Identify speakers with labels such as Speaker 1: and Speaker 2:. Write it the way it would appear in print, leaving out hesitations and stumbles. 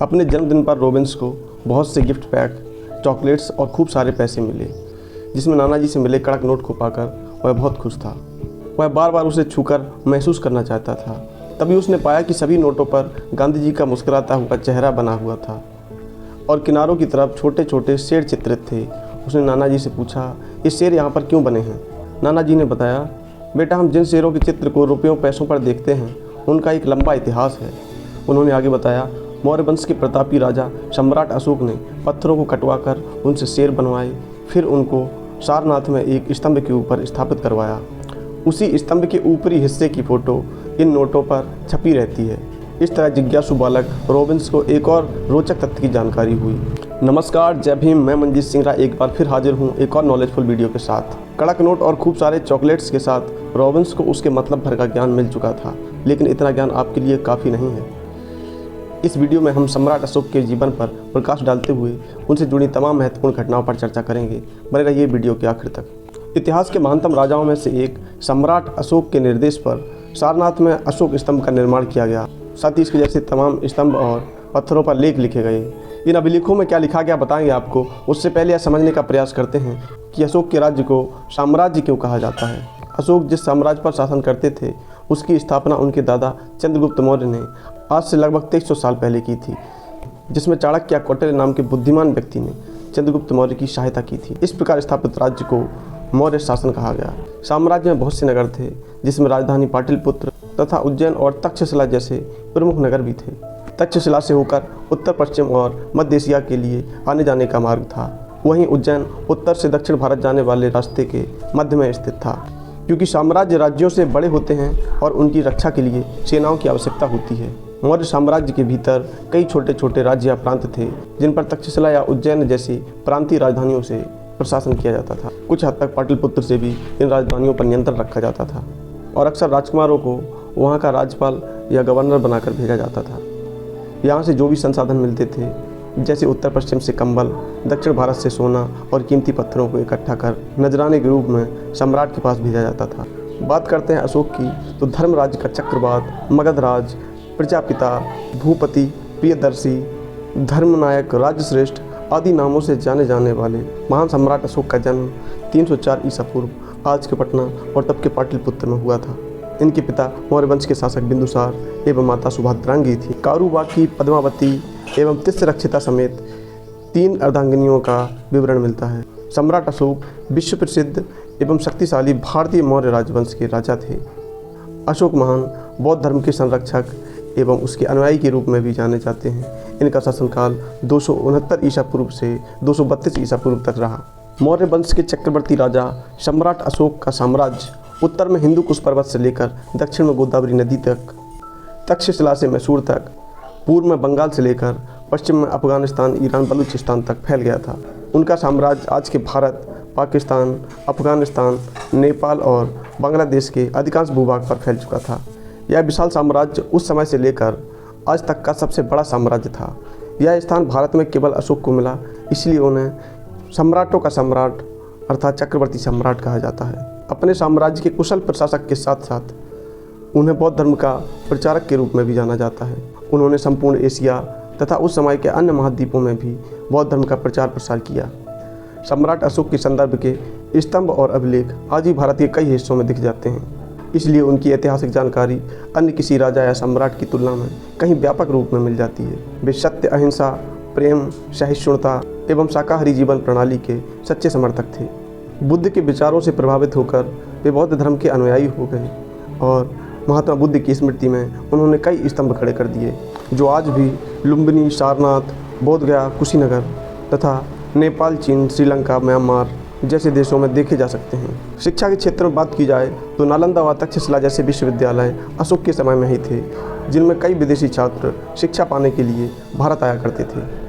Speaker 1: अपने जन्मदिन पर रॉबिन्स को बहुत से गिफ्ट पैक, चॉकलेट्स और खूब सारे पैसे मिले, जिसमें नाना जी से मिले कड़क नोट को पाकर वह बहुत खुश था। वह बार बार उसे छूकर महसूस करना चाहता था। तभी उसने पाया कि सभी नोटों पर गांधी जी का मुस्कुराता हुआ चेहरा बना हुआ था और किनारों की तरफ छोटे छोटे शेर चित्रित थे। उसने नाना जी से पूछा, ये शेर यहाँ पर क्यों बने हैं? नाना जी ने बताया, बेटा, हम जिन शेरों के चित्र को रुपयों पैसों पर देखते हैं उनका एक लंबा इतिहास है। उन्होंने आगे बताया, मौर्य वंश के प्रतापी राजा सम्राट अशोक ने पत्थरों को कटवाकर उनसे शेर बनवाए, फिर उनको सारनाथ में एक स्तंभ के ऊपर स्थापित करवाया। उसी स्तंभ के ऊपरी हिस्से की फोटो इन नोटों पर छपी रहती है। इस तरह जिज्ञासु बालक रॉबिन्स को एक और रोचक तथ्य की जानकारी हुई। नमस्कार, जय भीम। मैं मंजीत सिंह रा एक बार फिर हाजिर हूँ एक और नॉलेजफुल वीडियो के साथ। कड़क नोट और खूब सारे चॉकलेट्स के साथ रॉबिन्स को उसके मतलब भर का ज्ञान मिल चुका था, लेकिन इतना ज्ञान आपके लिए काफ़ी नहीं है। इस वीडियो में हम सम्राट अशोक के जीवन पर प्रकाश डालते हुए उनसे जुड़ी तमाम महत्वपूर्ण घटनाओं पर चर्चा करेंगे। बने रहिए वीडियो के आखिर तक। इतिहास के महानतम राजाओं में से एक सम्राट अशोक के निर्देश पर सारनाथ में अशोक स्तंभ का निर्माण किया गया। साथ ही इसके जैसे तमाम स्तंभ और पत्थरों पर लेख लिखे गए। इन अभिलेखों में क्या लिखा गया बताएंगे आपको। उससे पहले यह समझने का प्रयास करते हैं कि अशोक के राज्य को साम्राज्य क्यों कहा जाता है। अशोक जिस साम्राज्य पर शासन करते थे उसकी स्थापना उनके दादा चंद्रगुप्त मौर्य ने आज से लगभग 2300 साल पहले की थी, जिसमें चाणक्य या कौटिल्य नाम के बुद्धिमान व्यक्ति ने चंद्रगुप्त मौर्य की सहायता की थी। इस प्रकार स्थापित राज्य को मौर्य शासन कहा गया। साम्राज्य में बहुत से नगर थे, जिसमें राजधानी पाटलिपुत्र तथा उज्जैन और तक्षशिला जैसे प्रमुख नगर भी थे। तक्षशिला से होकर उत्तर पश्चिम और मध्य एशिया के लिए आने जाने का मार्ग था। वहीं उज्जैन उत्तर से दक्षिण भारत जाने वाले रास्ते के मध्य में स्थित था। क्योंकि साम्राज्य राज्यों से बड़े होते हैं और उनकी रक्षा के लिए सेनाओं की आवश्यकता होती है, मौर्य साम्राज्य के भीतर कई छोटे छोटे राज्य या प्रांत थे, जिन पर तक्षशिला या उज्जैन जैसी प्रांतीय राजधानियों से प्रशासन किया जाता था। कुछ हद तक पाटलिपुत्र से भी इन राजधानियों पर नियंत्रण रखा जाता था और अक्सर राजकुमारों को वहाँ का राज्यपाल या गवर्नर बनाकर भेजा जाता था। यहाँ से जो भी संसाधन मिलते थे, जैसे उत्तर पश्चिम से कंबल, दक्षिण भारत से सोना और कीमती पत्थरों को इकट्ठा कर नजराने के रूप में सम्राट के पास भेजा जाता था। बात करते हैं अशोक की, तो धर्मराज का चक्रवात, मगधराज, प्रजापिता, भूपति, प्रियदर्शी, धर्मनायक, राजश्रेष्ठ आदि नामों से जाने जाने वाले महान सम्राट अशोक का जन्म 304 ईसा पूर्व आज के पटना और तब के पाटलिपुत्र में हुआ था। इनके पिता मौर्य वंश के शासक बिंदुसार एवं माता सुभद्रांगी थी। कारुबाकी, पद्मावती एवं तिस्रक्षिता समेत 3 अर्धांगिनियों का विवरण मिलता है। सम्राट अशोक विश्व प्रसिद्ध एवं शक्तिशाली भारतीय मौर्य राजवंश के राजा थे। अशोक महान बौद्ध धर्म के संरक्षक एवं उसके अनुयायी के रूप में भी जाने जाते हैं। इनका शासनकाल 269 ईसा पूर्व से 232 ईसा पूर्व तक रहा। मौर्य वंश के चक्रवर्ती राजा सम्राट अशोक का साम्राज्य उत्तर में हिंदू कुश पर्वत से लेकर दक्षिण में गोदावरी नदी तक, तक्षशिला से मैसूर तक, पूर्व में बंगाल से लेकर पश्चिम में अफगानिस्तान, ईरान, बलूचिस्तान तक फैल गया था। उनका साम्राज्य आज के भारत, पाकिस्तान, अफगानिस्तान, नेपाल और बांग्लादेश के अधिकांश भूभाग पर फैल चुका था। यह विशाल साम्राज्य उस समय से लेकर आज तक का सबसे बड़ा साम्राज्य था। यह स्थान भारत में केवल अशोक को मिला, इसलिए उन्हें सम्राटों का सम्राट अर्थात चक्रवर्ती सम्राट कहा जाता है। अपने साम्राज्य के कुशल प्रशासक के साथ साथ उन्हें बौद्ध धर्म का प्रचारक के रूप में भी जाना जाता है। उन्होंने संपूर्ण एशिया तथा उस समय के अन्य महाद्वीपों में भी बौद्ध धर्म का प्रचार प्रसार किया। सम्राट अशोक के संदर्भ के स्तंभ और अभिलेख आज भी भारत के कई हिस्सों में दिख जाते हैं, इसलिए उनकी ऐतिहासिक जानकारी अन्य किसी राजा या सम्राट की तुलना में कहीं व्यापक रूप में मिल जाती है। वे सत्य, अहिंसा, प्रेम, सहिष्णुता एवं शाकाहारी जीवन प्रणाली के सच्चे समर्थक थे। बुद्ध के विचारों से प्रभावित होकर वे बौद्ध धर्म के अनुयायी हो गए और महात्मा बुद्ध की स्मृति में उन्होंने कई स्तंभ खड़े कर दिए, जो आज भी लुम्बिनी, सारनाथ, बोधगया, कुशीनगर तथा नेपाल, चीन, श्रीलंका, म्यांमार जैसे देशों में देखे जा सकते हैं। शिक्षा के क्षेत्र में बात की जाए तो नालंदा व तक्षशिला जैसे विश्वविद्यालय अशोक के समय में ही थे, जिनमें कई विदेशी छात्र शिक्षा पाने के लिए भारत आया करते थे।